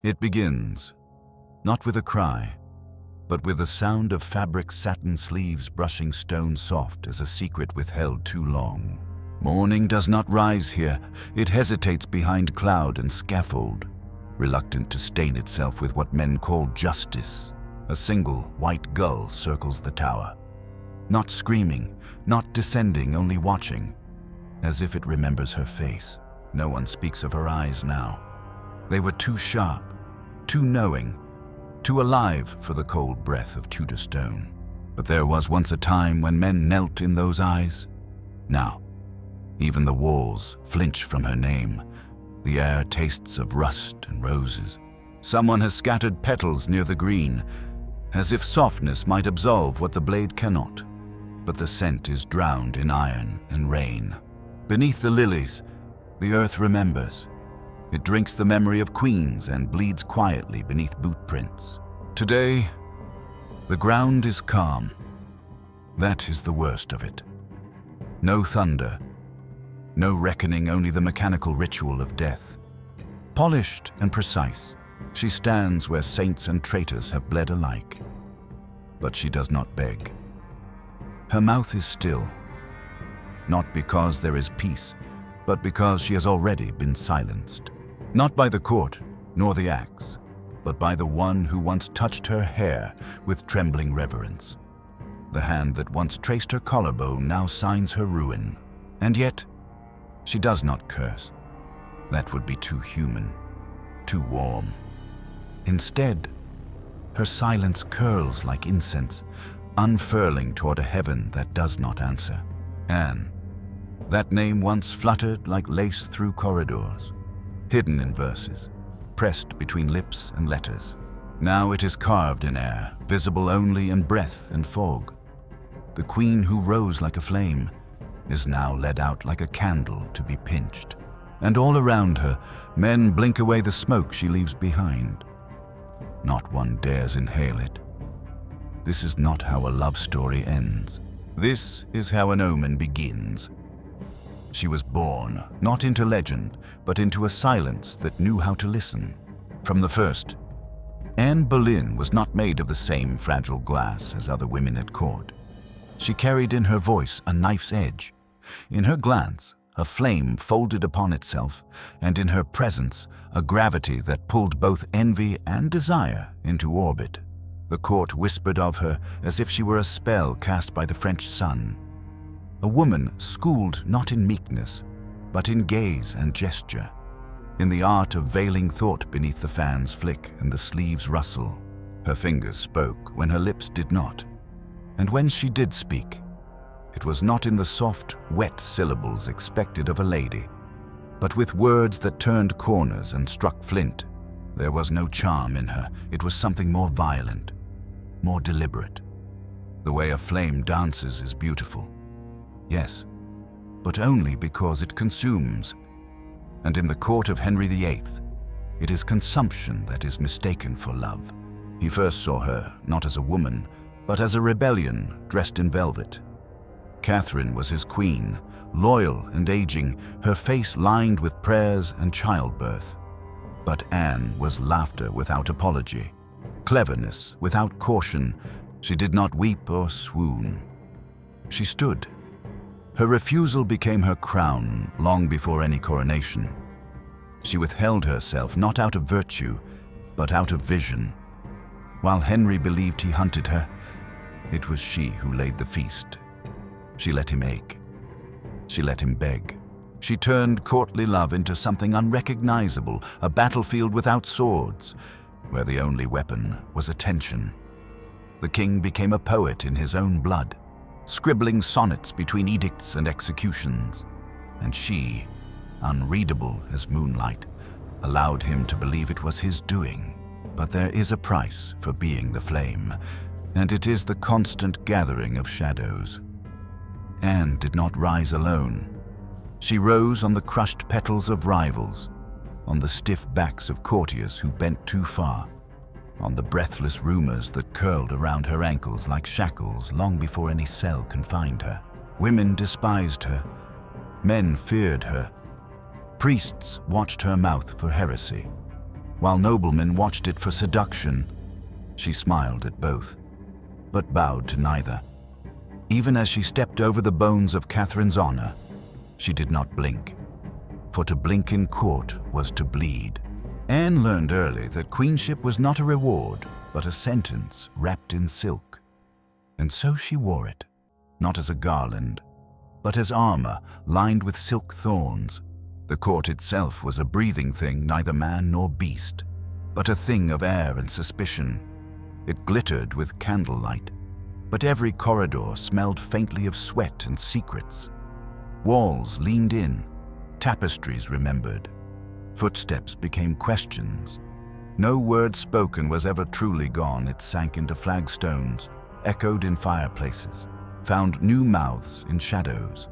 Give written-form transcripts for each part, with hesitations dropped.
It begins, not with a cry, but with the sound of fabric satin sleeves brushing stone soft as a secret withheld too long. Morning does not rise here. It hesitates behind cloud and scaffold, reluctant to stain itself with what men call justice. A single white gull circles the tower, not screaming, not descending, only watching, as if it remembers her face. No one speaks of her eyes now. They were too sharp, too knowing, too alive for the cold breath of Tudor stone. But there was once a time when men knelt in those eyes. Now, even the walls flinch from her name. The air tastes of rust and roses. Someone has scattered petals near the green, as if softness might absolve what the blade cannot. But the scent is drowned in iron and rain. Beneath the lilies, the earth remembers. It drinks the memory of queens and bleeds quietly beneath boot prints. Today, the ground is calm. That is the worst of it. No thunder, no reckoning, only the mechanical ritual of death. Polished and precise, she stands where saints and traitors have bled alike. But she does not beg. Her mouth is still, not because there is peace, but because she has already been silenced. Not by the court, nor the axe, but by the one who once touched her hair with trembling reverence. The hand that once traced her collarbone now signs her ruin. And yet, she does not curse. That would be too human, too warm. Instead, her silence curls like incense, unfurling toward a heaven that does not answer. Anne. That name once fluttered like lace through corridors, hidden in verses, pressed between lips and letters. Now it is carved in air, visible only in breath and fog. The queen who rose like a flame is now led out like a candle to be pinched. And all around her, men blink away the smoke she leaves behind. Not one dares inhale it. This is not how a love story ends. This is how an omen begins. She was born, not into legend, but into a silence that knew how to listen. From the first, Anne Boleyn was not made of the same fragile glass as other women at court. She carried in her voice a knife's edge, in her glance a flame folded upon itself, and in her presence a gravity that pulled both envy and desire into orbit. The court whispered of her as if she were a spell cast by the French sun. A woman schooled not in meekness, but in gaze and gesture, in the art of veiling thought beneath the fan's flick and the sleeve's rustle. Her fingers spoke when her lips did not, and when she did speak, it was not in the soft, wet syllables expected of a lady, but with words that turned corners and struck flint. There was no charm in her. It was something more violent, more deliberate. The way a flame dances is beautiful. Yes, but only because it consumes. And in the court of Henry VIII, it is consumption that is mistaken for love. He first saw her not as a woman, but as a rebellion dressed in velvet. Catherine was his queen, loyal and aging, her face lined with prayers and childbirth. But Anne was laughter without apology, cleverness without caution. She did not weep or swoon. She stood. Her refusal became her crown long before any coronation. She withheld herself not out of virtue, but out of vision. While Henry believed he hunted her, it was she who laid the feast. She let him ache. She let him beg. She turned courtly love into something unrecognizable, a battlefield without swords, where the only weapon was attention. The king became a poet in his own blood, scribbling sonnets between edicts and executions. And she, unreadable as moonlight, allowed him to believe it was his doing. But there is a price for being the flame, and it is the constant gathering of shadows. Anne did not rise alone. She rose on the crushed petals of rivals, on the stiff backs of courtiers who bent too far, on the breathless rumors that curled around her ankles like shackles long before any cell confined her. Women despised her. Men feared her. Priests watched her mouth for heresy. while noblemen watched it for seduction. She smiled at both, but bowed to neither. Even as she stepped over the bones of Catherine's honor, she did not blink, for to blink in court was to bleed. Anne learned early that queenship was not a reward, but a sentence wrapped in silk. And so she wore it, not as a garland, but as armor lined with silk thorns. The court itself was a breathing thing, neither man nor beast, but a thing of air and suspicion. It glittered with candlelight, but every corridor smelled faintly of sweat and secrets. Walls leaned in, tapestries remembered. Footsteps became questions. No word spoken was ever truly gone. It sank into flagstones, echoed in fireplaces, found new mouths in shadows.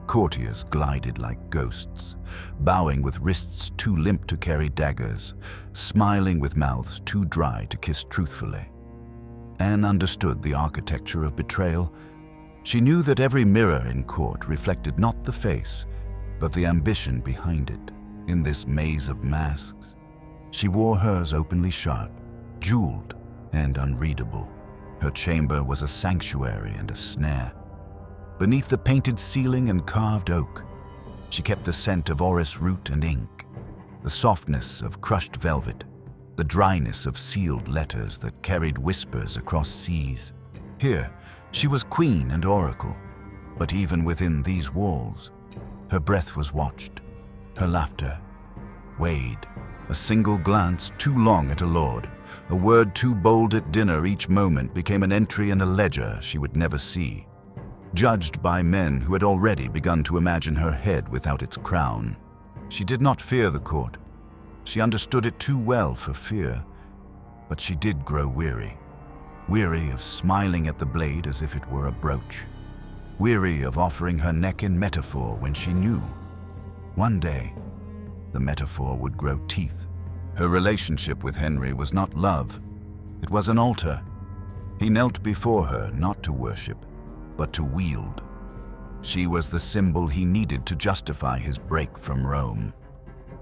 Courtiers glided like ghosts, bowing with wrists too limp to carry daggers, smiling with mouths too dry to kiss truthfully. Anne understood the architecture of betrayal. She knew that every mirror in court reflected not the face, but the ambition behind it. In this maze of masks, she wore hers openly sharp, jeweled and unreadable. Her chamber was a sanctuary and a snare. Beneath the painted ceiling and carved oak, she kept the scent of orris root and ink, the softness of crushed velvet, the dryness of sealed letters that carried whispers across seas. Here, she was queen and oracle, but even within these walls, her breath was watched, her laughter weighed. A single glance too long at a lord, a word too bold at dinner each moment became an entry in a ledger she would never see, judged by men who had already begun to imagine her head without its crown. She did not fear the court. She understood it too well for fear, but she did grow weary. Weary of smiling at the blade as if it were a brooch. Weary of offering her neck in metaphor when she knew one day the metaphor would grow teeth. Her relationship with Henry was not love. It was an altar. He knelt before her not to worship, but to wield. She was the symbol he needed to justify his break from Rome,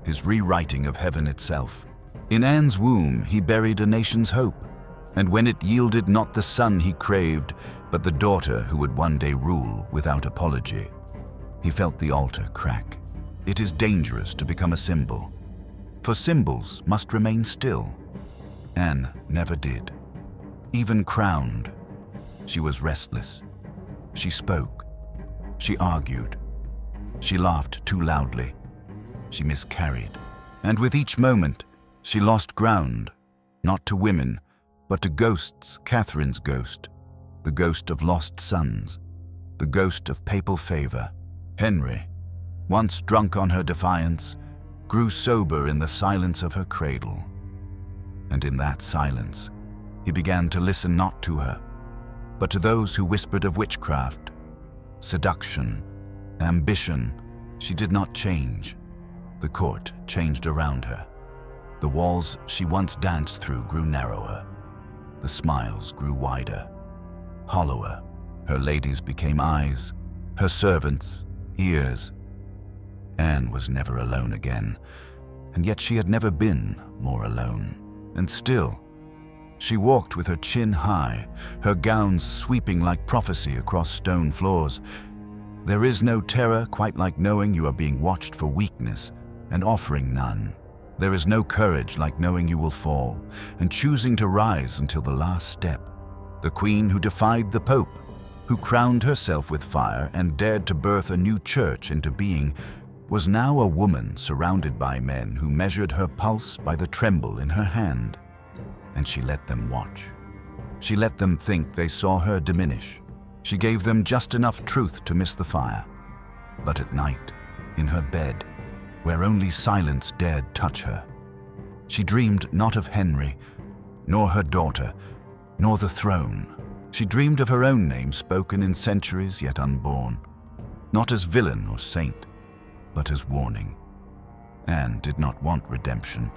his rewriting of heaven itself. In Anne's womb, he buried a nation's hope, and when it yielded not the son he craved, but the daughter who would one day rule without apology, he felt the altar crack. It is dangerous to become a symbol, for symbols must remain still. Anne never did. Even crowned, she was restless. She spoke. She argued. She laughed too loudly. She miscarried. And with each moment, she lost ground, not to women, but to ghosts. Catherine's ghost, the ghost of lost sons, the ghost of papal favor. Henry, once drunk on her defiance, grew sober in the silence of her cradle. And in that silence, he began to listen not to her, but to those who whispered of witchcraft, seduction, ambition. She did not change. The court changed around her. The walls she once danced through grew narrower. The smiles grew wider, hollower. Her ladies became eyes, her servants ears. Anne was never alone again, and yet she had never been more alone. And still, she walked with her chin high, her gowns sweeping like prophecy across stone floors. There is no terror quite like knowing you are being watched for weakness and offering none. There is no courage like knowing you will fall and choosing to rise until the last step. The queen who defied the Pope, who crowned herself with fire and dared to birth a new church into being, was now a woman surrounded by men who measured her pulse by the tremble in her hand. And she let them watch. She let them think they saw her diminish. She gave them just enough truth to miss the fire. But at night, in her bed, where only silence dared touch her, she dreamed not of Henry, nor her daughter, nor the throne. She dreamed of her own name spoken in centuries yet unborn, not as villain or saint, but as warning. Anne did not want redemption.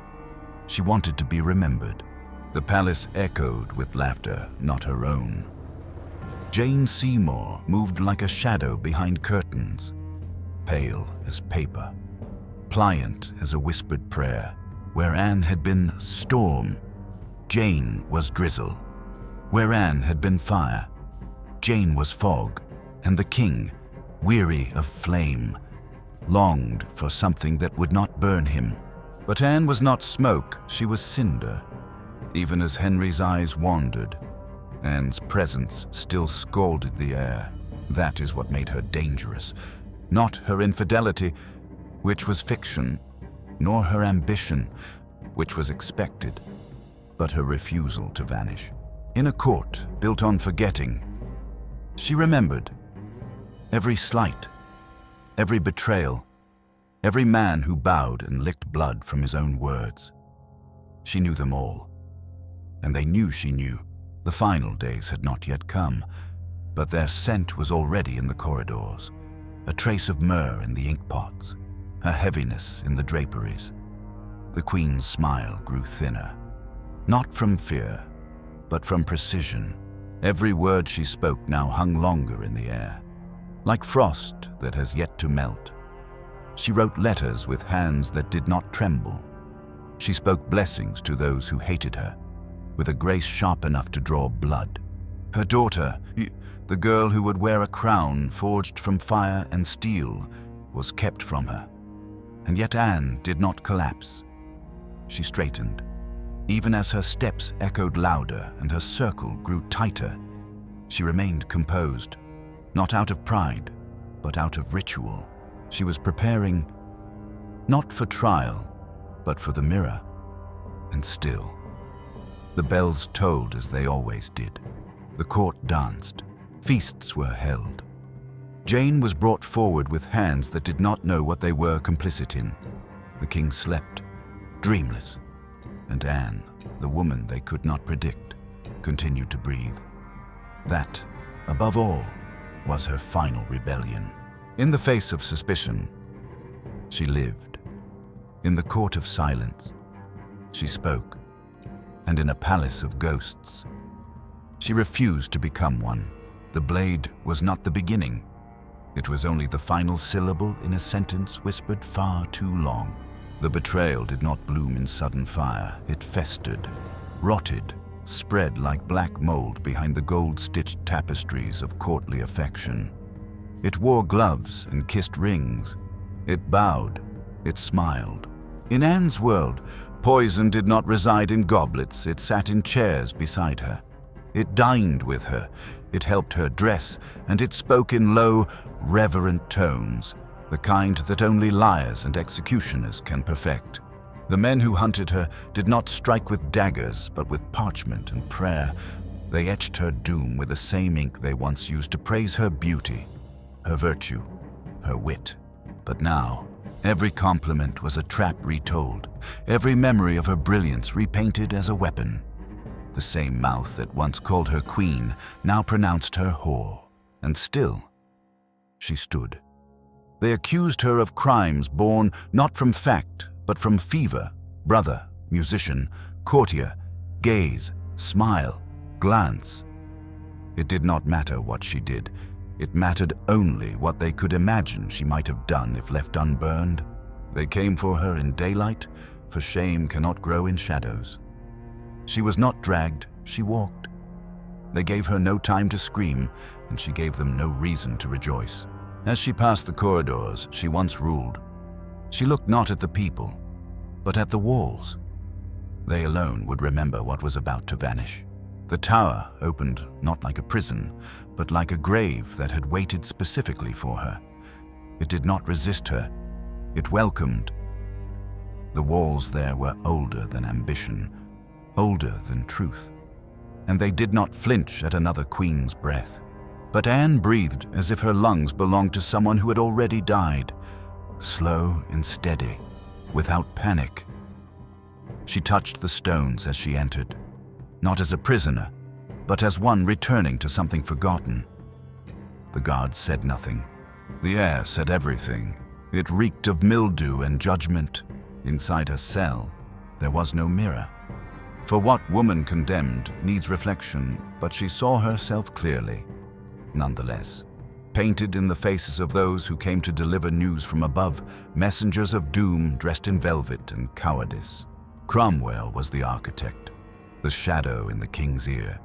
She wanted to be remembered. The palace echoed with laughter not her own. Jane Seymour moved like a shadow behind curtains, pale as paper, pliant as a whispered prayer. Where Anne had been storm, Jane was drizzle. Where Anne had been fire, Jane was fog, and the king, weary of flame, longed for something that would not burn him. But Anne was not smoke, she was cinder. Even as Henry's eyes wandered, Anne's presence still scalded the air. That is what made her dangerous. Not her infidelity, which was fiction, nor her ambition, which was expected, but her refusal to vanish. In a court built on forgetting, she remembered every slight, every betrayal, every man who bowed and licked blood from his own words. She knew them all, and they knew she knew. The final days had not yet come, but their scent was already in the corridors, a trace of myrrh in the ink pots, a heaviness in the draperies. The Queen's smile grew thinner, not from fear, but from precision. Every word she spoke now hung longer in the air, like frost that has yet to melt. She wrote letters with hands that did not tremble. She spoke blessings to those who hated her, with a grace sharp enough to draw blood. Her daughter, the girl who would wear a crown forged from fire and steel, was kept from her. And yet Anne did not collapse. She straightened. Even as her steps echoed louder and her circle grew tighter, she remained composed, not out of pride, but out of ritual. She was preparing, not for trial, but for the mirror. And still, the bells tolled as they always did. The court danced. Feasts were held. Jane was brought forward with hands that did not know what they were complicit in. The king slept, dreamless, and Anne, the woman they could not predict, continued to breathe. That, above all, was her final rebellion. In the face of suspicion, she lived. In the court of silence, she spoke. And in a palace of ghosts, she refused to become one. The blade was not the beginning. It was only the final syllable in a sentence whispered far too long. The betrayal did not bloom in sudden fire. It festered, rotted, spread like black mold behind the gold-stitched tapestries of courtly affection. It wore gloves and kissed rings. It bowed. It smiled. In Anne's world, poison did not reside in goblets. It sat in chairs beside her. It dined with her. It helped her dress, and it spoke in low, reverent tones, the kind that only liars and executioners can perfect. The men who hunted her did not strike with daggers, but with parchment and prayer. They etched her doom with the same ink they once used to praise her beauty, her virtue, her wit. But now, every compliment was a trap retold, every memory of her brilliance repainted as a weapon. The same mouth that once called her queen now pronounced her whore. And still, she stood. They accused her of crimes born not from fact, but from fever. Brother, musician, courtier, gaze, smile, glance. It did not matter what she did. It mattered only what they could imagine she might have done if left unburned. They came for her in daylight, for shame cannot grow in shadows. She was not dragged, she walked. They gave her no time to scream, and she gave them no reason to rejoice. As she passed the corridors she once ruled, she looked not at the people, but at the walls. They alone would remember what was about to vanish. The tower opened not like a prison, but like a grave that had waited specifically for her. It did not resist her. It welcomed. The walls there were older than ambition, older than truth, and they did not flinch at another queen's breath. But Anne breathed as if her lungs belonged to someone who had already died, slow and steady, without panic. She touched the stones as she entered, not as a prisoner, but as one returning to something forgotten. The guards said nothing. The air said everything. It reeked of mildew and judgment. Inside her cell, there was no mirror. For what woman condemned needs reflection, but she saw herself clearly, nonetheless, painted in the faces of those who came to deliver news from above, messengers of doom dressed in velvet and cowardice. Cromwell was the architect, the shadow in the king's ear,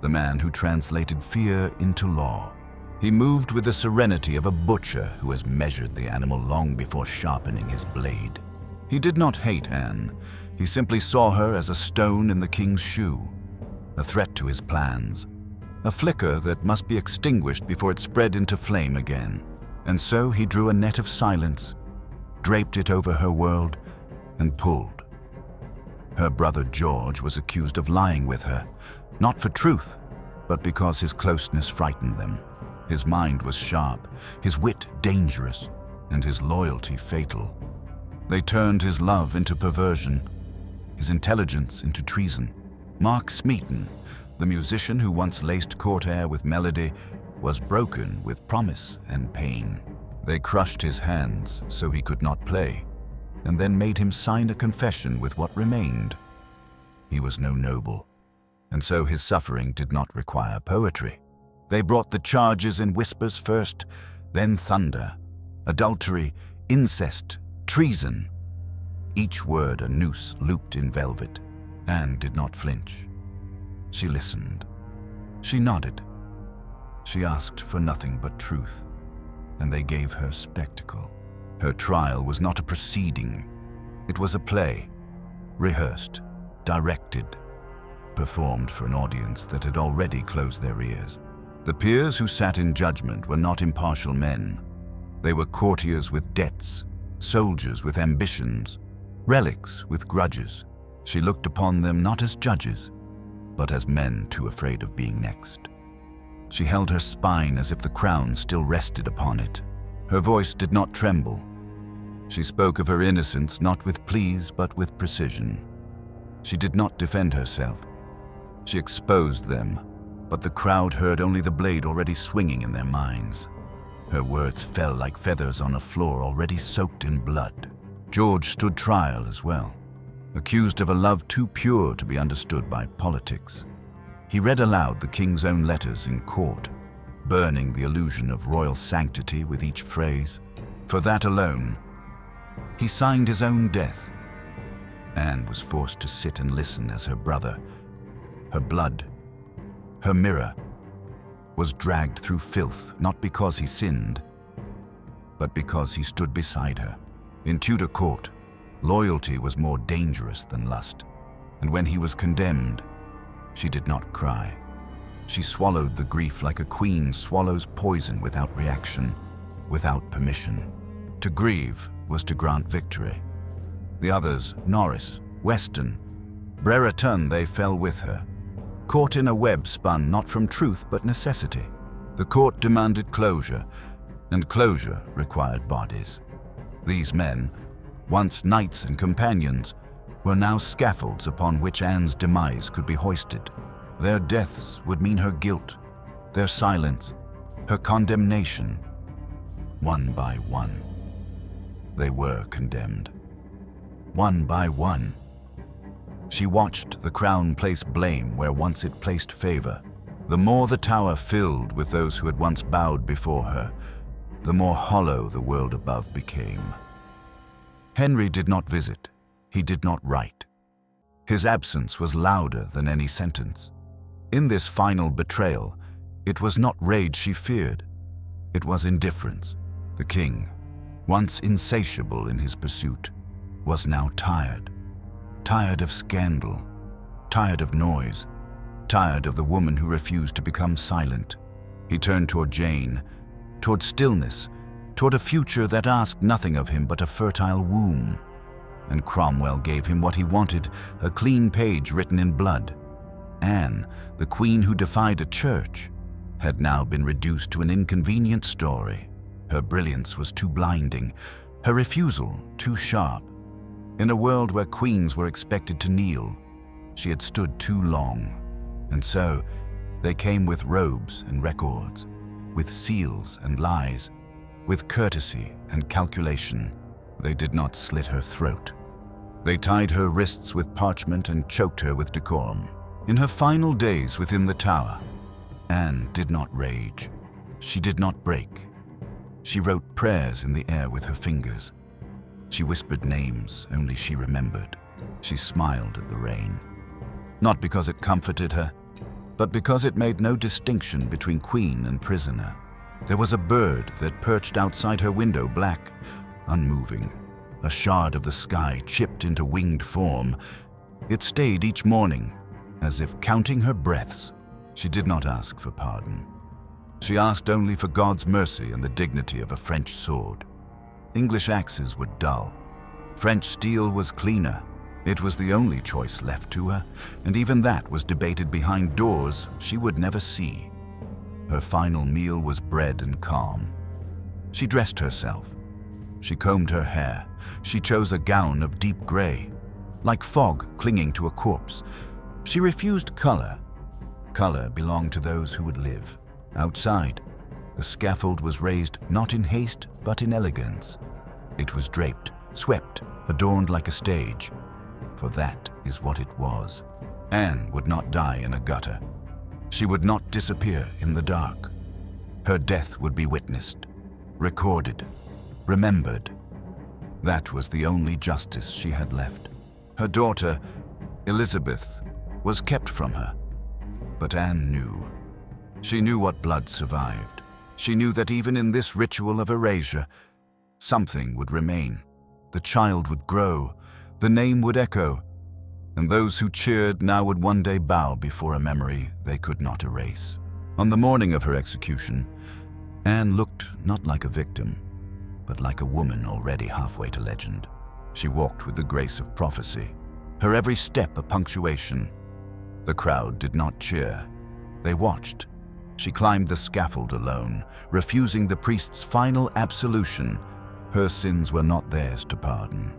the man who translated fear into law. He moved with the serenity of a butcher who has measured the animal long before sharpening his blade. He did not hate Anne. He simply saw her as a stone in the king's shoe, a threat to his plans, a flicker that must be extinguished before it spread into flame again. And so he drew a net of silence, draped it over her world, and pulled. Her brother George was accused of lying with her, not for truth, but because his closeness frightened them. His mind was sharp, his wit dangerous, and his loyalty fatal. They turned his love into perversion, his intelligence into treason. Mark Smeaton, the musician who once laced court air with melody, was broken with promise and pain. They crushed his hands so he could not play, and then made him sign a confession with what remained. He was no noble, and so his suffering did not require poetry. They brought the charges in whispers first, then thunder, adultery, incest, treason. Each word a noose looped in velvet. Anne did not flinch. She listened. She nodded. She asked for nothing but truth, and they gave her spectacle. Her trial was not a proceeding. It was a play, rehearsed, directed, performed for an audience that had already closed their ears. The peers who sat in judgment were not impartial men. They were courtiers with debts, soldiers with ambitions, relics with grudges. She looked upon them not as judges, but as men too afraid of being next. She held her spine as if the crown still rested upon it. Her voice did not tremble. She spoke of her innocence not with pleas but with precision. She did not defend herself. She exposed them, but the crowd heard only the blade already swinging in their minds. Her words fell like feathers on a floor already soaked in blood. George stood trial as well, accused of a love too pure to be understood by politics. He read aloud the king's own letters in court, burning the illusion of royal sanctity with each phrase. For that alone, he signed his own death. Anne was forced to sit and listen as her brother, her blood, her mirror, was dragged through filth, not because he sinned, but because he stood beside her. In Tudor court, loyalty was more dangerous than lust, and when he was condemned, she did not cry. She swallowed the grief like a queen swallows poison without reaction, without permission. To grieve was to grant victory. The others, Norris, Weston, Brereton, they fell with her, caught in a web spun not from truth but necessity. The court demanded closure, and closure required bodies. These men, once knights and companions, were now scaffolds upon which Anne's demise could be hoisted. Their deaths would mean her guilt, their silence, her condemnation. One by one, they were condemned. One by one. She watched the crown place blame where once it placed favor. The more the tower filled with those who had once bowed before her, the more hollow the world above became. Henry did not visit. He did not write. His absence was louder than any sentence. In this final betrayal, it was not rage she feared. It was indifference. The king, once insatiable in his pursuit, was now tired. Tired of scandal, tired of noise, tired of the woman who refused to become silent. He turned toward Jane, toward stillness, toward a future that asked nothing of him but a fertile womb. And Cromwell gave him what he wanted, a clean page written in blood. Anne, the queen who defied a church, had now been reduced to an inconvenient story. Her brilliance was too blinding, her refusal too sharp. In a world where queens were expected to kneel, she had stood too long. And so, they came with robes and records, with seals and lies, with courtesy and calculation. They did not slit her throat. They tied her wrists with parchment and choked her with decorum. In her final days within the tower, Anne did not rage. She did not break. She wrote prayers in the air with her fingers. She whispered names only she remembered. She smiled at the rain, not because it comforted her, but because it made no distinction between queen and prisoner. There was a bird that perched outside her window, black, unmoving, a shard of the sky chipped into winged form. It stayed each morning, as if counting her breaths. She did not ask for pardon. She asked only for God's mercy and the dignity of a French sword. English axes were dull. French steel was cleaner. It was the only choice left to her, and even that was debated behind doors she would never see. Her final meal was bread and calm. She dressed herself. She combed her hair. She chose a gown of deep gray, like fog clinging to a corpse. She refused color. Color belonged to those who would live. Outside, the scaffold was raised not in haste but in elegance. It was draped, swept, adorned like a stage. For that is what it was. Anne would not die in a gutter. She would not disappear in the dark. Her death would be witnessed, recorded, remembered. That was the only justice she had left. Her daughter, Elizabeth, was kept from her. But Anne knew. She knew what blood survived. She knew that even in this ritual of erasure, something would remain. The child would grow, the name would echo, and those who cheered now would one day bow before a memory they could not erase. On the morning of her execution, Anne looked not like a victim, but like a woman already halfway to legend. She walked with the grace of prophecy, her every step a punctuation. The crowd did not cheer. They watched. She climbed the scaffold alone, refusing the priest's final absolution. Her sins were not theirs to pardon.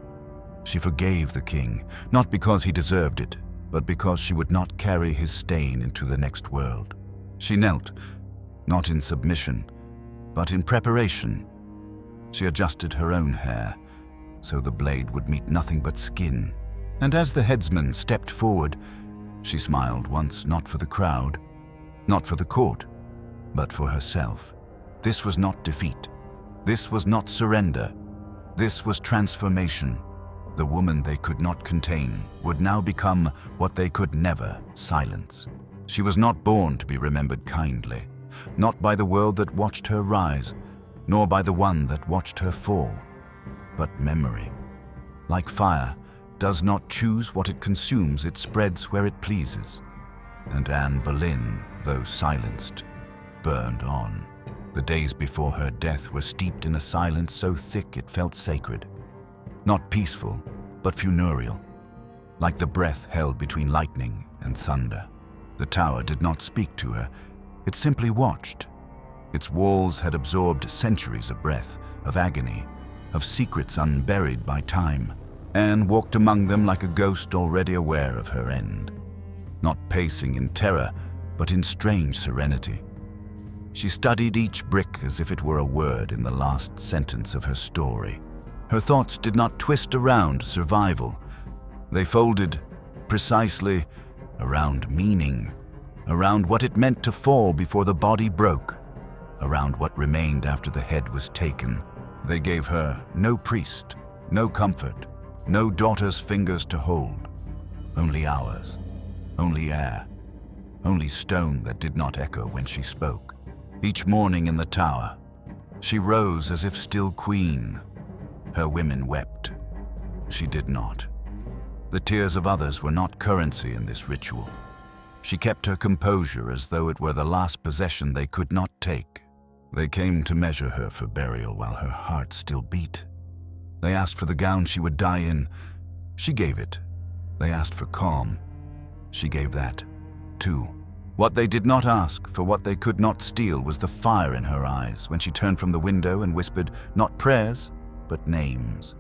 She forgave the king, not because he deserved it, but because she would not carry his stain into the next world. She knelt, not in submission, but in preparation. She adjusted her own hair, so the blade would meet nothing but skin. And as the headsman stepped forward, she smiled once, not for the crowd, not for the court, but for herself. This was not defeat. This was not surrender. This was transformation. The woman they could not contain would now become what they could never silence. She was not born to be remembered kindly, not by the world that watched her rise, nor by the one that watched her fall, but memory. Like fire, does not choose what it consumes, it spreads where it pleases. And Anne Boleyn, though silenced, burned on. The days before her death were steeped in a silence so thick it felt sacred. Not peaceful, but funereal, like the breath held between lightning and thunder. The tower did not speak to her, it simply watched. Its walls had absorbed centuries of breath, of agony, of secrets unburied by time. Anne walked among them like a ghost already aware of her end, not pacing in terror, but in strange serenity. She studied each brick as if it were a word in the last sentence of her story. Her thoughts did not twist around survival. They folded precisely around meaning, around what it meant to fall before the body broke, around what remained after the head was taken. They gave her no priest, no comfort, no daughter's fingers to hold, only hours, only air, only stone that did not echo when she spoke. Each morning in the tower, she rose as if still queen. Her women wept. She did not. The tears of others were not currency in this ritual. She kept her composure as though it were the last possession they could not take. They came to measure her for burial while her heart still beat. They asked for the gown she would die in. She gave it. They asked for calm. She gave that, too. What they did not ask, for what they could not steal, was the fire in her eyes when she turned from the window and whispered not prayers, but names.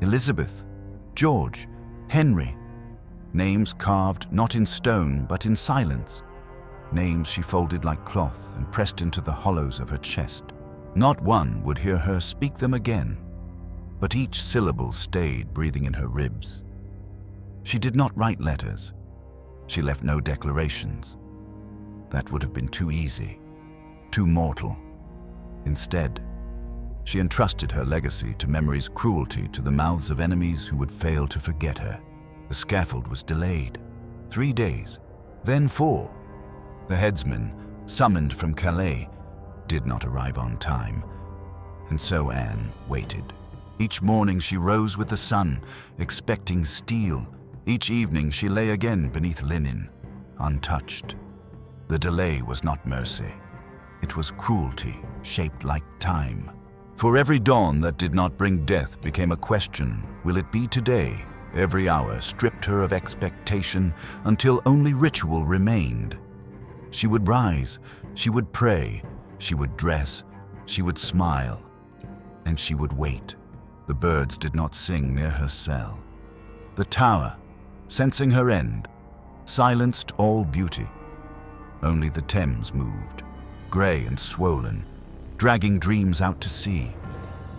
Elizabeth, George, Henry. Names carved not in stone, but in silence. Names she folded like cloth and pressed into the hollows of her chest. Not one would hear her speak them again, but each syllable stayed breathing in her ribs. She did not write letters. She left no declarations. That would have been too easy, too mortal. Instead, She entrusted her legacy to memory's cruelty to the mouths of enemies who would fail to forget her. The scaffold was delayed. 3 days, then 4. The headsman, summoned from Calais, did not arrive on time, and so Anne waited. Each morning she rose with the sun, expecting steel. Each evening she lay again beneath linen, untouched. The delay was not mercy. It was cruelty, shaped like time. For every dawn that did not bring death became a question, will it be today? Every hour stripped her of expectation until only ritual remained. She would rise, she would pray, she would dress, she would smile, and she would wait. The birds did not sing near her cell. The tower, sensing her end, silenced all beauty. Only the Thames moved, grey and swollen, dragging dreams out to sea.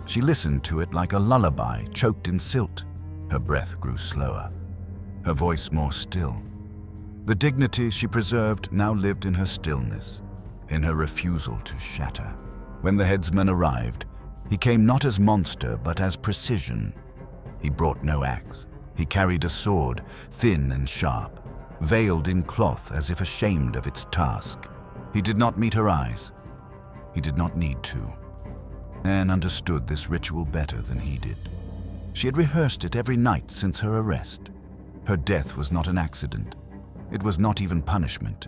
She listened to it like a lullaby choked in silt. Her breath grew slower, her voice more still. The dignity she preserved now lived in her stillness, in her refusal to shatter. When the headsman arrived, he came not as monster, but as precision. He brought no axe. He carried a sword, thin and sharp, veiled in cloth as if ashamed of its task. He did not meet her eyes. He did not need to. Anne understood this ritual better than he did. She had rehearsed it every night since her arrest. Her death was not an accident. It was not even punishment.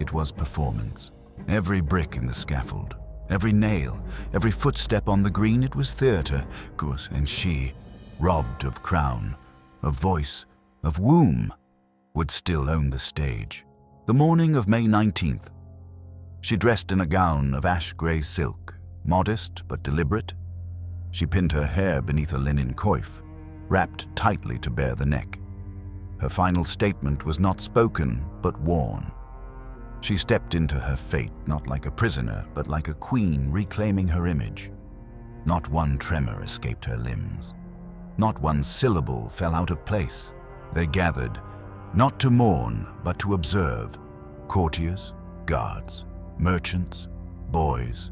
It was performance. Every brick in the scaffold, every nail, every footstep on the green, it was theatre. And she, robbed of crown, of voice, of womb, would still own the stage. The morning of May 19th, she dressed in a gown of ash-grey silk, modest but deliberate. She pinned her hair beneath a linen coif, wrapped tightly to bare the neck. Her final statement was not spoken, but worn. She stepped into her fate not like a prisoner, but like a queen reclaiming her image. Not one tremor escaped her limbs. Not one syllable fell out of place. They gathered, not to mourn, but to observe. Courtiers, guards, merchants, boys.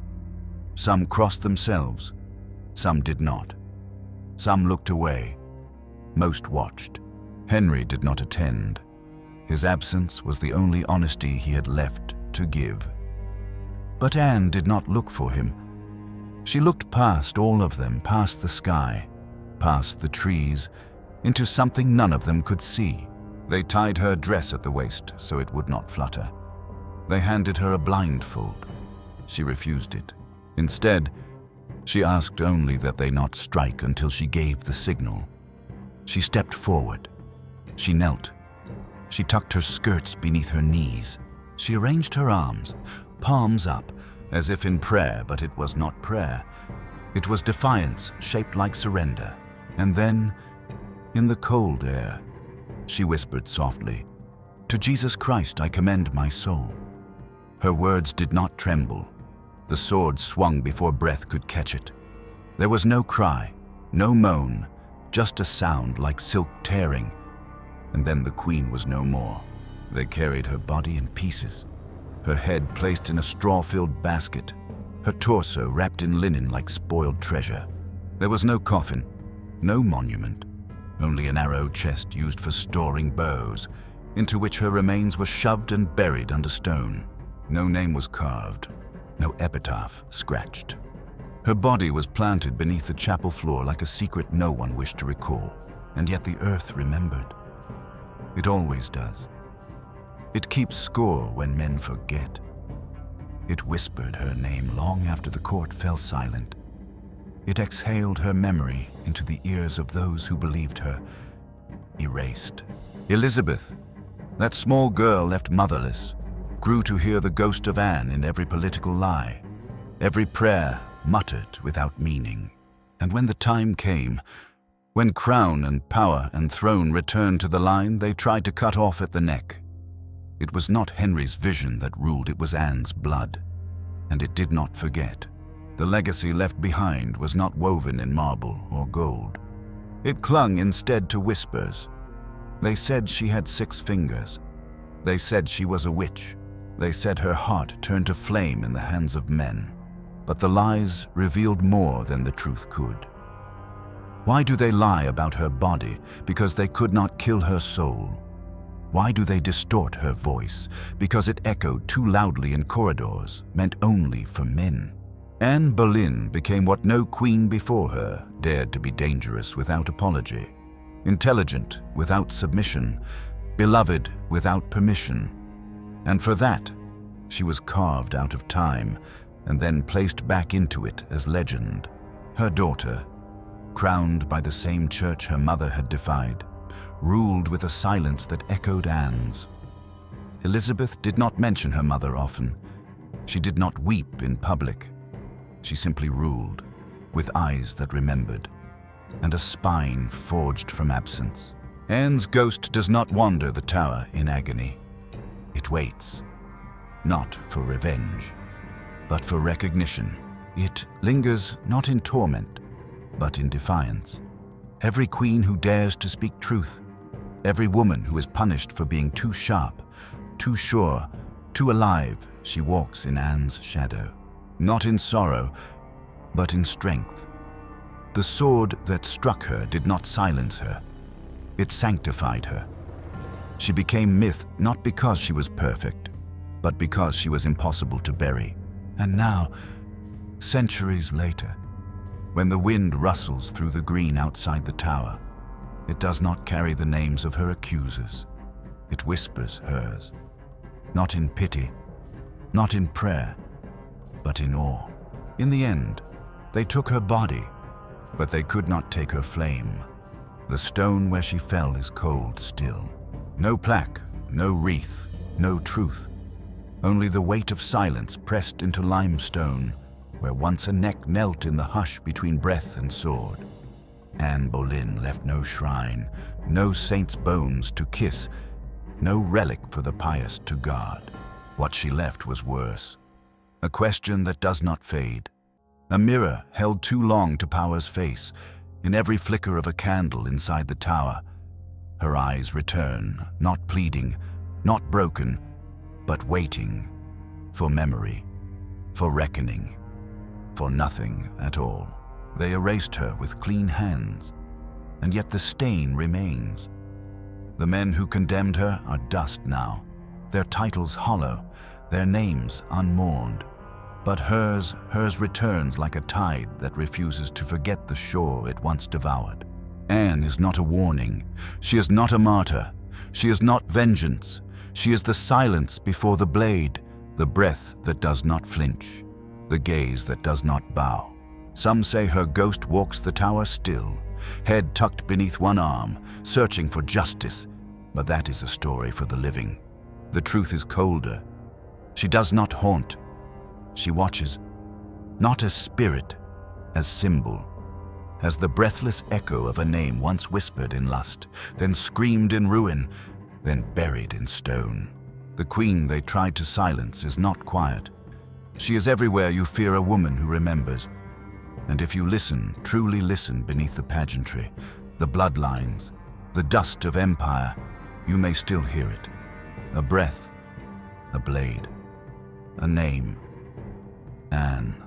Some crossed themselves, some did not. Some looked away, most watched. Henry did not attend. His absence was the only honesty he had left to give. But Anne did not look for him. She looked past all of them, past the sky, past the trees, into something none of them could see. They tied her dress at the waist so it would not flutter. They handed her a blindfold. She refused it. Instead, she asked only that they not strike until she gave the signal. She stepped forward. She knelt. She tucked her skirts beneath her knees. She arranged her arms, palms up, as if in prayer, but it was not prayer. It was defiance, shaped like surrender. And then, in the cold air, she whispered softly, "To Jesus Christ I commend my soul." Her words did not tremble. The sword swung before breath could catch it. There was no cry, no moan, just a sound like silk tearing. And then the queen was no more. They carried her body in pieces, her head placed in a straw-filled basket, her torso wrapped in linen like spoiled treasure. There was no coffin, no monument, only a narrow chest used for storing bows, into which her remains were shoved and buried under stone. No name was carved, no epitaph scratched. Her body was planted beneath the chapel floor like a secret no one wished to recall, and yet the earth remembered. It always does. It keeps score when men forget. It whispered her name long after the court fell silent. It exhaled her memory into the ears of those who believed her erased. Elizabeth, that small girl left motherless, grew to hear the ghost of Anne in every political lie, every prayer muttered without meaning. And when the time came, when crown and power and throne returned to the line, they tried to cut off at the neck. It was not Henry's vision that ruled, it was Anne's blood, and it did not forget. The legacy left behind was not woven in marble or gold. It clung instead to whispers. They said she had 6 fingers. They said she was a witch. They said her heart turned to flame in the hands of men. But the lies revealed more than the truth could. Why do they lie about her body? Because they could not kill her soul. Why do they distort her voice? Because it echoed too loudly in corridors, meant only for men. Anne Boleyn became what no queen before her dared to be: dangerous without apology, intelligent without submission, beloved without permission. And for that, she was carved out of time and then placed back into it as legend. Her daughter, crowned by the same church her mother had defied, ruled with a silence that echoed Anne's. Elizabeth did not mention her mother often. She did not weep in public. She simply ruled, with eyes that remembered, and a spine forged from absence. Anne's ghost does not wander the tower in agony. It waits, not for revenge, but for recognition. It lingers not in torment, but in defiance. Every queen who dares to speak truth, every woman who is punished for being too sharp, too sure, too alive, she walks in Anne's shadow. Not in sorrow, but in strength. The sword that struck her did not silence her. It sanctified her. She became myth not because she was perfect, but because she was impossible to bury. And now, centuries later, when the wind rustles through the green outside the tower, it does not carry the names of her accusers. It whispers hers, not in pity, not in prayer, but in awe. In the end, they took her body, but they could not take her flame. The stone where she fell is cold still. No plaque, no wreath, no truth. Only the weight of silence pressed into limestone, where once a neck knelt in the hush between breath and sword. Anne Boleyn left no shrine, no saint's bones to kiss, no relic for the pious to guard. What she left was worse. A question that does not fade. A mirror held too long to power's face. In every flicker of a candle inside the tower, her eyes return, not pleading, not broken, but waiting for memory, for reckoning, for nothing at all. They erased her with clean hands, and yet the stain remains. The men who condemned her are dust now, their titles hollow, their names unmourned. But hers returns like a tide that refuses to forget the shore it once devoured. Anne is not a warning. She is not a martyr. She is not vengeance. She is the silence before the blade, the breath that does not flinch, the gaze that does not bow. Some say her ghost walks the tower still, head tucked beneath one arm, searching for justice, but that is a story for the living. The truth is colder. She does not haunt. She watches, not as spirit, as symbol, as the breathless echo of a name once whispered in lust, then screamed in ruin, then buried in stone. The queen they tried to silence is not quiet. She is everywhere you fear a woman who remembers. And if you listen, truly listen beneath the pageantry, the bloodlines, the dust of empire, you may still hear it. A breath, a blade, a name. Anne.